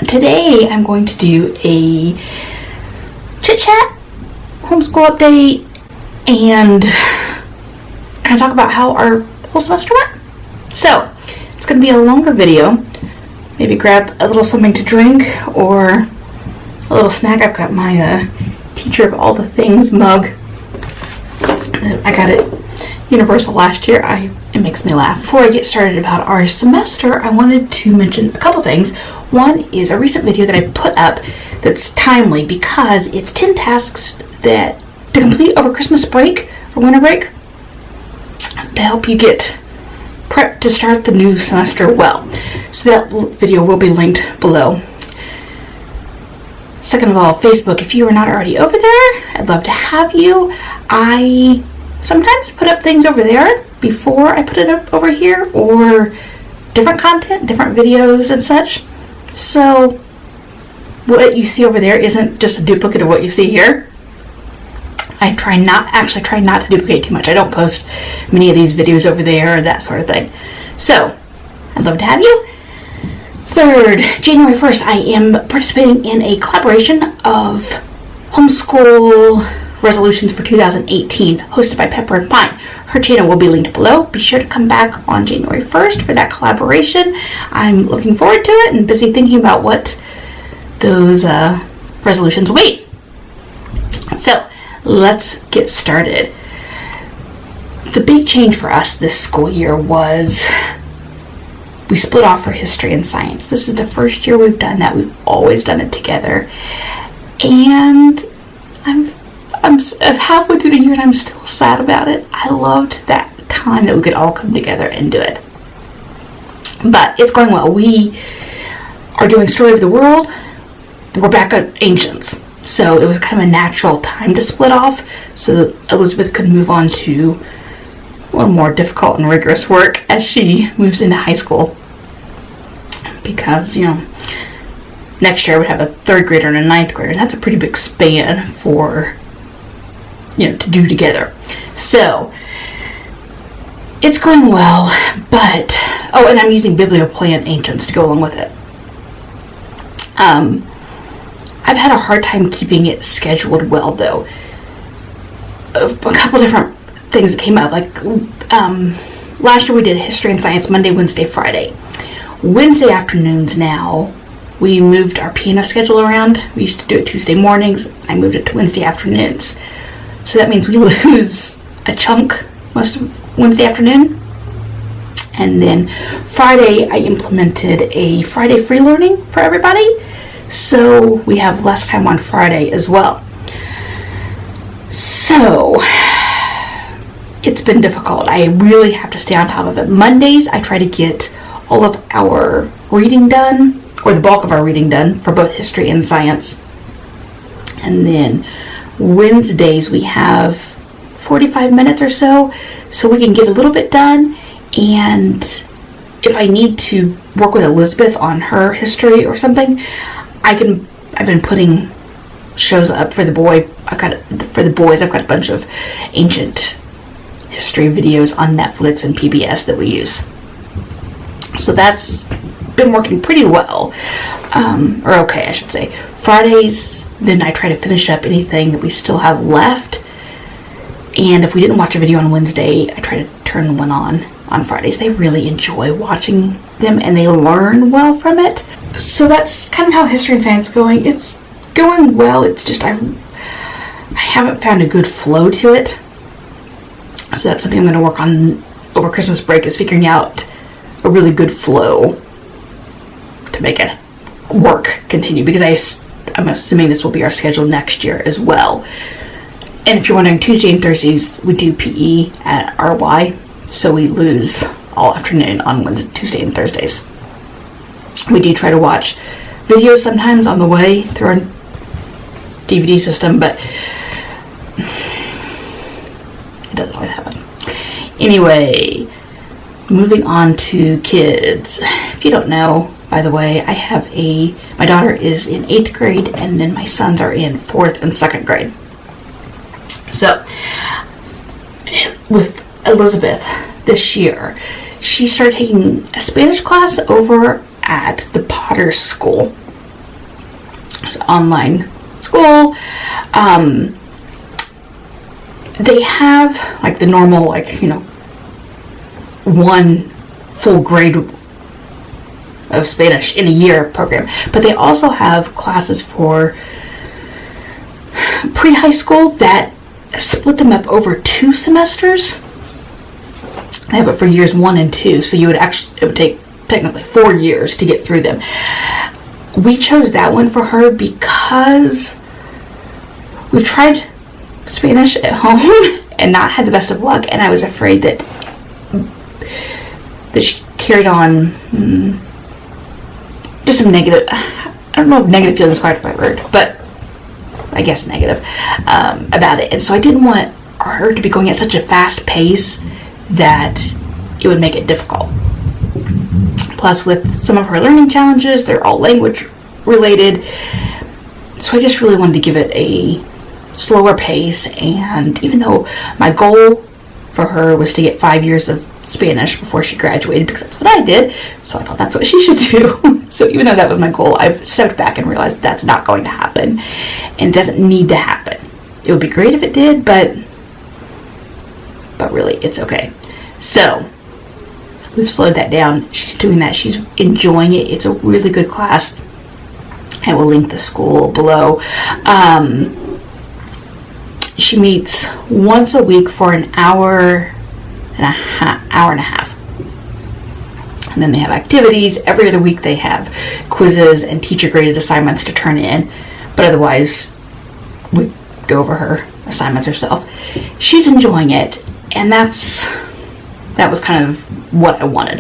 Today I'm going to do a chit-chat, homeschool update, and kind of talk about how our whole semester went. So, it's going to be a longer video. Maybe grab a little something to drink or a little snack. I've got my Teacher of All the Things mug. I got it Universal last year. It makes me laugh. Before I get started about our semester, I wanted to mention a couple things. One is a recent video that I put up that's timely because it's 10 tasks that to complete over Christmas break or winter break to help you get prepped to start the new semester well. So that video will be linked below. Second of all, Facebook, if you are not already over there, I'd love to have you. I sometimes put up things over there before I put it up over here, or different content, different videos and such. So what you see over there isn't just a duplicate of what you see here. I try not to duplicate too much. I don't post many of these videos over there or that sort of thing. So I'd love to have you. Third, January 1st, I am participating in a collaboration of homeschool resolutions for 2018 hosted by Pepper and Pine. Her channel will be linked below. Be sure to come back on January 1st for that collaboration. I'm looking forward to it and busy thinking about what those resolutions will be. So let's get started. The big change for us this school year was we split off for history and science. This is the first year we've done that. We've always done it together. And I'm halfway through the year and I'm still sad about it. I loved that time that we could all come together and do it. But it's going well. We are doing Story of the World. We're back at Ancients. So it was kind of a natural time to split off so that Elizabeth could move on to a little more difficult and rigorous work as she moves into high school. Because, next year I would have a 3rd grader and a 9th grader. That's a pretty big span for to do together. So it's going well, but and I'm using Biblioplay and Ancients to go along with it. I've had a hard time keeping it scheduled well, though. A couple different things that came up, like last year we did history and science Monday, Wednesday, Friday. Wednesday afternoons now, we moved our piano schedule around. We used to do it Tuesday mornings. I moved it to Wednesday afternoons. So that means we lose a chunk most of Wednesday afternoon. And then Friday, I implemented a Friday free learning for everybody. So we have less time on Friday as well. So it's been difficult. I really have to stay on top of it. Mondays, I try to get all of our reading done, or the bulk of our reading done for both history and science. And then Wednesdays we have 45 minutes or so we can get a little bit done. And if I need to work with Elizabeth on her history or something, I've been putting shows up for the boys. I've got a bunch of ancient history videos on Netflix and PBS that we use. So that's been working pretty well, or okay, I should say. Fridays, then I try to finish up anything that we still have left. And if we didn't watch a video on Wednesday, I try to turn one on Fridays. They really enjoy watching them and they learn well from it. So that's kind of how history and science is going. It's going well. It's just I haven't found a good flow to it. So that's something I'm going to work on over Christmas break, is figuring out a really good flow to make it continue, because I'm assuming this will be our schedule next year as well. And if you're wondering, Tuesday and Thursdays we do PE at RY, so we lose all afternoon on Wednesday, Tuesday and Thursdays. We do try to watch videos sometimes on the way through our DVD system, but it doesn't always happen. Anyway, moving on to kids. If you don't know, by the way, my daughter is in 8th grade, and then my sons are in 4th and 2nd grade. So, with Elizabeth this year, she started taking a Spanish class over at the Potter School. online school. They have like the normal, like, you know, one full grade of Spanish in a year program, but they also have classes for pre-high school that split them up over 2 semesters. They have it for years 1 and 2, so it would take technically 4 years to get through them. We chose that one for her because we've tried Spanish at home and not had the best of luck, and I was afraid that she carried on just some negative, I don't know if negative feelings is quite the right word, but I guess negative about it. And so I didn't want her to be going at such a fast pace that it would make it difficult. Plus, with some of her learning challenges, they're all language related. So I just really wanted to give it a slower pace. And even though my goal for her was to get 5 years of Spanish before she graduated, because that's what I did, so I thought that's what she should do. So even though that was my goal, I've stepped back and realized that's not going to happen, and it doesn't need to happen. It would be great if it did, but really it's okay. So we've slowed that down. She's doing that. She's enjoying it. It's a really good class. I will link the school below. She meets once a week for an hour and a half. And then they have activities. Every other week they have quizzes and teacher graded assignments to turn in. But otherwise, we go over her assignments herself. She's enjoying it. And that was kind of what I wanted.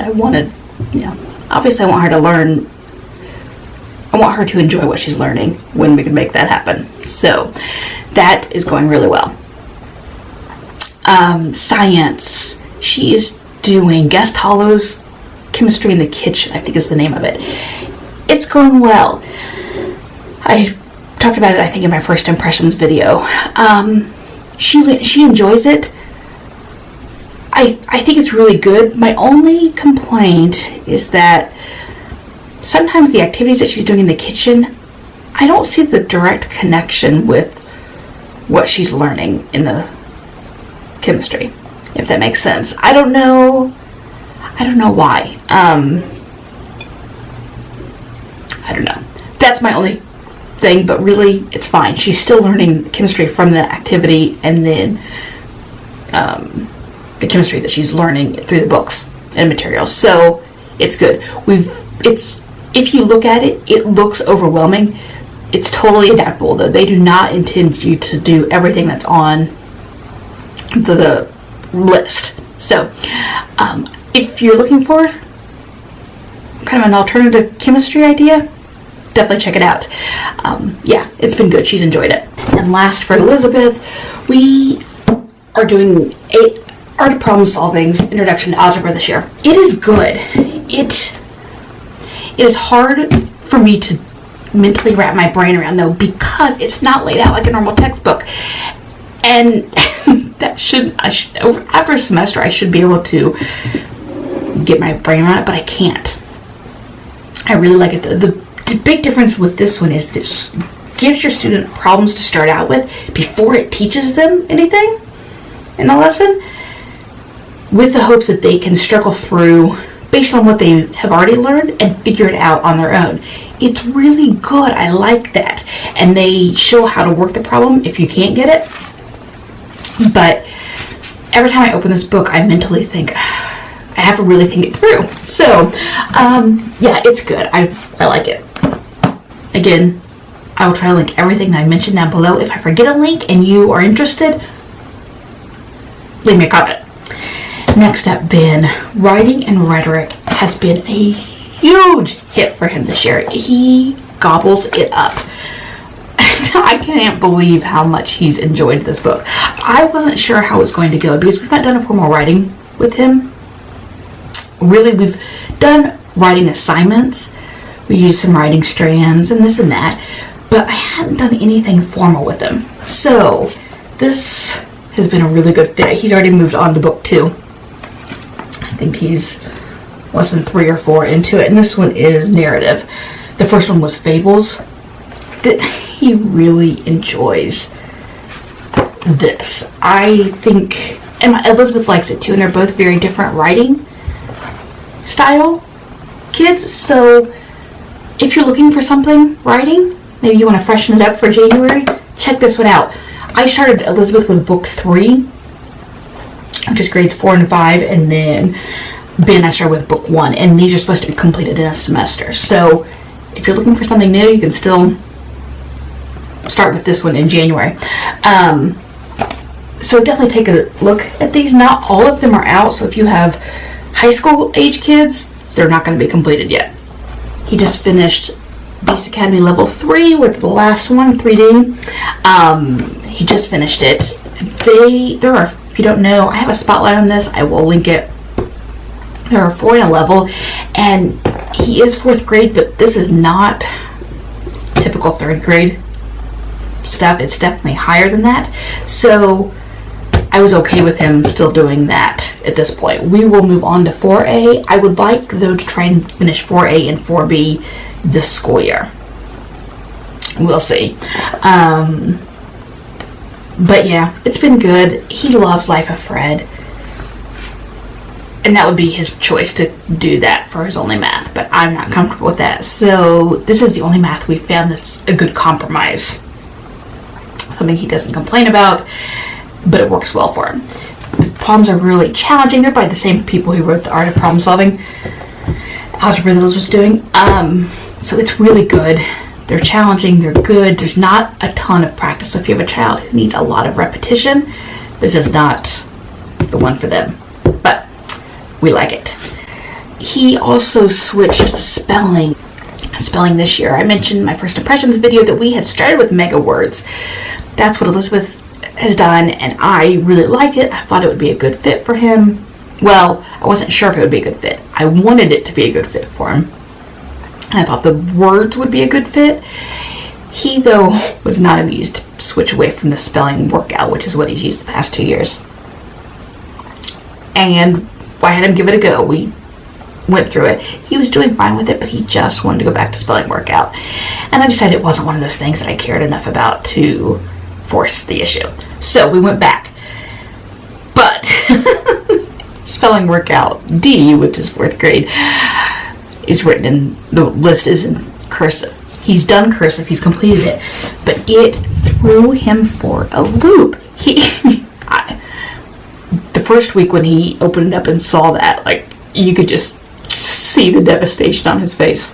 Obviously I want her to learn. I want her to enjoy what she's learning when we can make that happen. So that is going really well. Science. She is doing Guest Hollows Chemistry in the Kitchen, I think is the name of it. It's going well. I talked about it, I think, in my first impressions video. She enjoys it. I think it's really good. My only complaint is that sometimes the activities that she's doing in the kitchen, I don't see the direct connection with what she's learning in the chemistry, if that makes sense. I don't know why. I don't know. That's my only thing, but really it's fine. She's still learning chemistry from the activity, and then the chemistry that she's learning through the books and materials. So it's good. If you look at it, it looks overwhelming. It's totally adaptable, though. They do not intend you to do everything that's on the list. So if you're looking for kind of an alternative chemistry idea, definitely check it out. Yeah, it's been good. She's enjoyed it. And last, for Elizabeth, we are doing art problem solving's Introduction to Algebra this year. It is good. It is hard for me to mentally wrap my brain around, though, because it's not laid out like a normal textbook. And after a semester, I should be able to get my brain around it, but I can't. I really like it. The big difference with this one is this gives your student problems to start out with before it teaches them anything in the lesson, with the hopes that they can struggle through based on what they have already learned and figure it out on their own. It's really good. I like that. And they show how to work the problem if you can't get it. But every time I open this book, I mentally think, I have to really think it through. So, yeah, it's good. I like it. Again, I will try to link everything that I mentioned down below. If I forget a link and you are interested, leave me a comment. Next up, Ben. Writing and rhetoric has been a huge hit for him this year. He gobbles it up. I can't believe how much he's enjoyed this book. I wasn't sure how it's going to go because we've not done a formal writing with him. Really, we've done writing assignments. We used some writing strands and this and that, but I hadn't done anything formal with him. So this has been a really good fit. He's already moved on to book 2. I think he's lesson 3 or 4 into it, and this one is narrative. The first one was fables. he really enjoys this. I think, and Elizabeth likes it too, and they're both very different writing style kids. So if you're looking for something writing, maybe you want to freshen it up for January, check this one out. I started Elizabeth with book 3, which is grades 4 and 5, and then Ben, I started with book 1, and these are supposed to be completed in a semester. So if you're looking for something new, you can still start with this one in January. So definitely take a look at these. Not all of them are out, so if you have high school age kids, they're not going to be completed yet. He just finished Beast Academy level 3 with the last one, 3D. He just finished it. There are, if you don't know, I have a spotlight on this. I will link it. There are 4 in a level, and he is 4th grade, but this is not typical 3rd grade stuff. It's definitely higher than that. So I was okay with him still doing that at this point. We will move on to 4A. I would like, though, to try and finish 4A and 4B this school year. We'll see. But yeah, it's been good. He loves Life of Fred, and that would be his choice to do that for his only math, but I'm not comfortable with that. So this is the only math we've found that's a good compromise. Something he doesn't complain about, but it works well for him. The problems are really challenging. They're by the same people who wrote The Art of Problem Solving, algebra that Liz was doing. So it's really good. They're challenging, they're good. There's not a ton of practice. So if you have a child who needs a lot of repetition, this is not the one for them. But we like it. He also switched spelling this year. I mentioned in my first impressions video that we had started with mega words. That's what Elizabeth has done, and I really like it. I thought it would be a good fit for him. Well, I wasn't sure if it would be a good fit. I wanted it to be a good fit for him. I thought the words would be a good fit. He, though, was not amused to switch away from the spelling workout, which is what he's used the past 2 years. And I had him give it a go. We went through it. He was doing fine with it, but he just wanted to go back to spelling workout. And I decided it wasn't one of those things that I cared enough about to force the issue. So we went back. But spelling workout D, which is 4th grade, is written in, the list is in cursive. He's done cursive, he's completed it, but it threw him for a loop. The first week when he opened it up and saw that, like, you could just see the devastation on his face.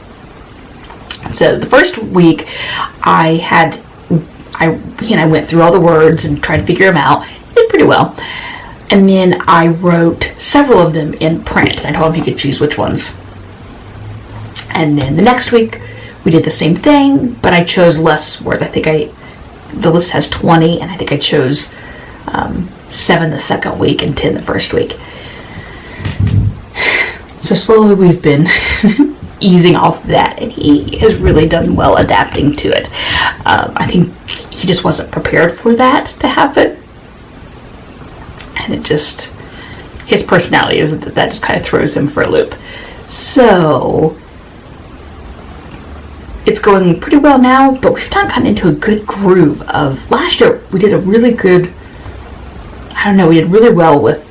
So the first week he and I went through all the words and tried to figure them out. He did pretty well. And then I wrote several of them in print. I told him he could choose which ones. And then the next week we did the same thing, but I chose less words. I think the list has 20, and I think I chose 7 the second week and 10 the first week. So slowly we've been easing off that, and he has really done well adapting to it. I think he just wasn't prepared for that to happen, and it just, his personality is that just kind of throws him for a loop. So it's going pretty well now, but we've not gotten into a good groove of, last year we did a really good, we did really well with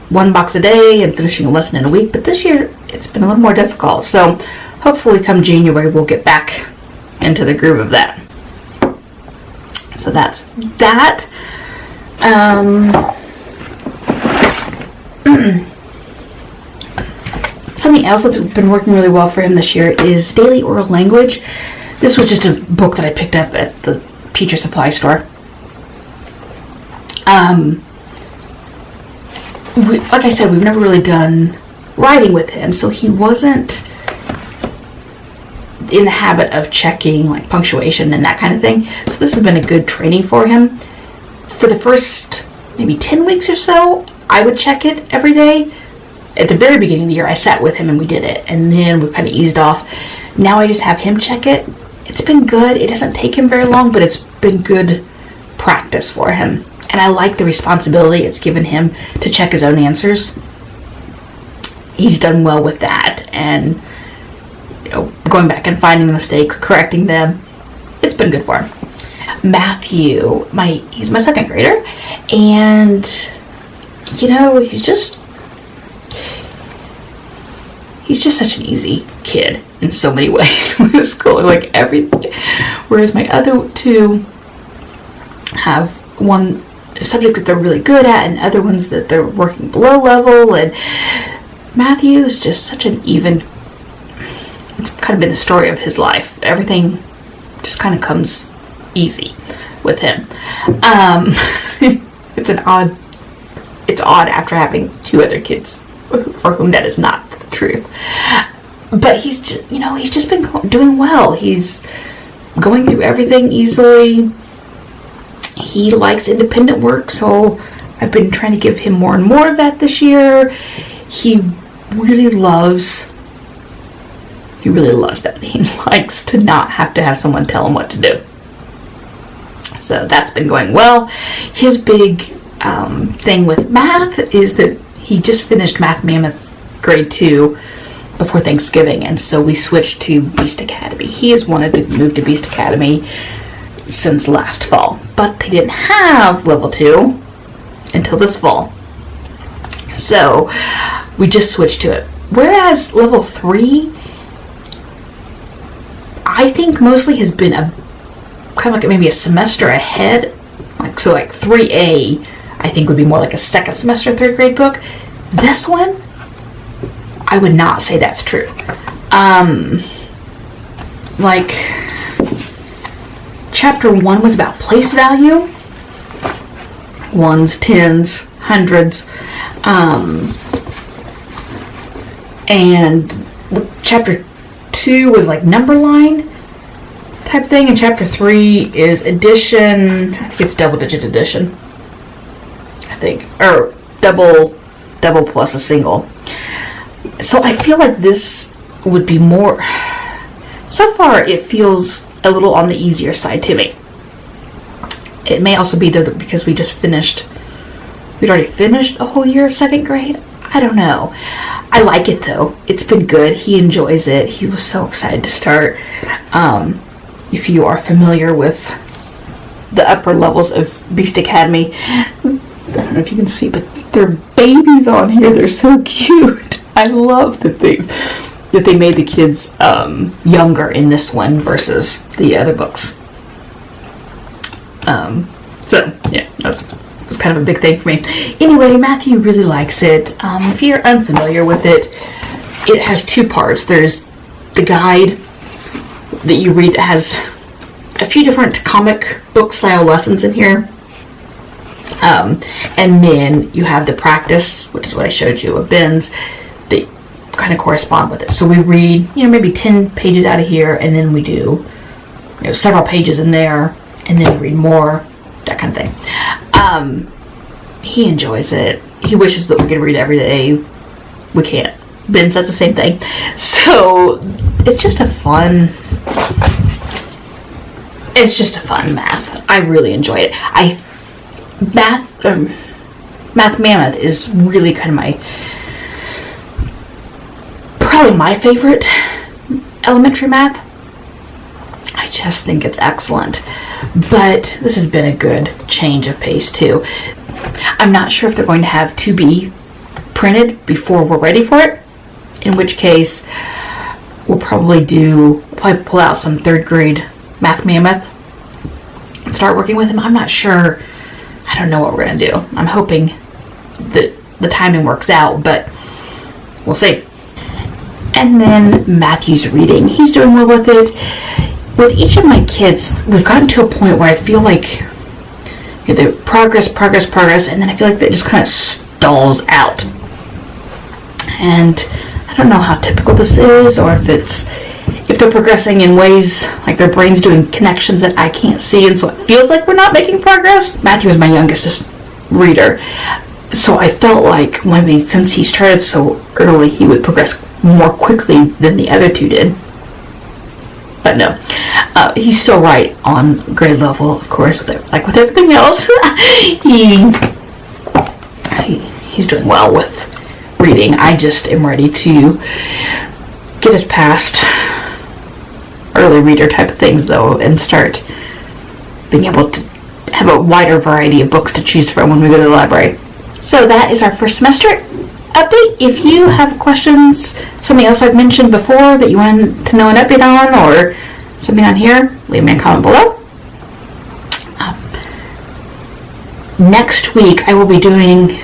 1 box a day and finishing a lesson in a week, but this year it's been a little more difficult. So hopefully come January we'll get back into the groove of that. So that's that. Something else that's been working really well for him this year is Daily Oral Language. This was just a book that I picked up at the teacher supply store. Like I said, we've never really done writing with him, so he wasn't in the habit of checking like punctuation and that kind of thing. So this has been a good training for him. For the first maybe 10 weeks or so, I would check it every day. At the very beginning of the year, I sat with him and we did it, and then we kind of eased off. Now I just have him check it. It's been good. It doesn't take him very long, but it's been good practice for him. And I like the responsibility it's given him to check his own answers. He's done well with that, and going back and finding the mistakes, correcting them. it's been good for him. Matthew, he's my second grader, and he's just such an easy kid in so many ways with school, like everything. Whereas my other two have one subject that they're really good at and other ones that they're working below level, and Matthew is just such an even. It's kind of been the story of his life. Everything just kind of comes easy with him. It's odd after having two other kids for whom that is not the truth. But he's just been doing well. He's going through everything easily. He likes independent work, so I've been trying to give him more and more of that this year. He really loves that. He likes to not have to have someone tell him what to do. So that's been going well. His big thing with math is that he just finished Math Mammoth grade 2 before Thanksgiving, and so we switched to Beast Academy. He has wanted to move to Beast Academy since last fall, but they didn't have level 2 until this fall. So we just switched to it. Whereas level 3, I think mostly has been a kind of like maybe a semester ahead. Like 3A, I think would be more like a second semester third grade book. This one, I would not say that's true. Like chapter 1 was about place value, ones, tens, hundreds, and chapter 2 was like number line type thing, and chapter 3 is addition. I think it's double digit addition, I think, or double plus a single. So I feel like this would be more, so far it feels a little on the easier side to me. It may also be that because we'd already finished a whole year of second grade. I don't know. I like it though. It's been good. He enjoys it. He was so excited to start. If you are familiar with the upper levels of Beast Academy, I don't know if you can see, but there are babies on here. They're so cute. I love that they made the kids younger in this one versus the other books. So yeah, that's kind of a big thing for me. Anyway, Matthew really likes it. If you're unfamiliar with it, it has 2 parts. There's the guide that you read that has a few different comic book style lessons in here. And then you have the practice, which is what I showed you of Ben's, that kind of correspond with it. So we read, maybe 10 pages out of here, and then we do, several pages in there, and then we read more, that kind of thing. He enjoys it. He wishes that we could read every day. We can't. Ben says the same thing. So it's just a fun math. I really enjoy it. Math Mammoth is really kind of probably my favorite elementary math. I just think it's excellent. But this has been a good change of pace too. I'm not sure if they're going to have 2B printed before we're ready for it, in which case we'll probably pull out some third grade Math Mammoth and start working with him. I'm not sure. I don't know what we're going to do. I'm hoping that the timing works out, but we'll see. And then Matthew's reading. He's doing well with it. With each of my kids, we've gotten to a point where I feel like they progress, and then I feel like that just kind of stalls out. And I don't know how typical this is, or if they're progressing in ways like their brain's doing connections that I can't see, and so it feels like we're not making progress. Matthew is my youngest reader, so I felt like maybe since he started so early, he would progress more quickly than the other two did. But no, he's still right on grade level, of course, like with everything else. He's doing well with reading. I just am ready to get us past early reader type of things though, and start being able to have a wider variety of books to choose from when we go to the library. So that is our first semester update. If you have questions, something else I've mentioned before that you want to know an update on, or something on here, leave me a comment below. Next week I will be doing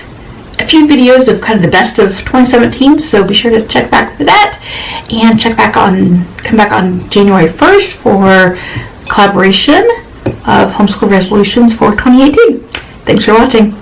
a few videos of kind of the best of 2017, so be sure to check back for that, and come back on January 1st for collaboration of homeschool resolutions for 2018. Thanks for watching.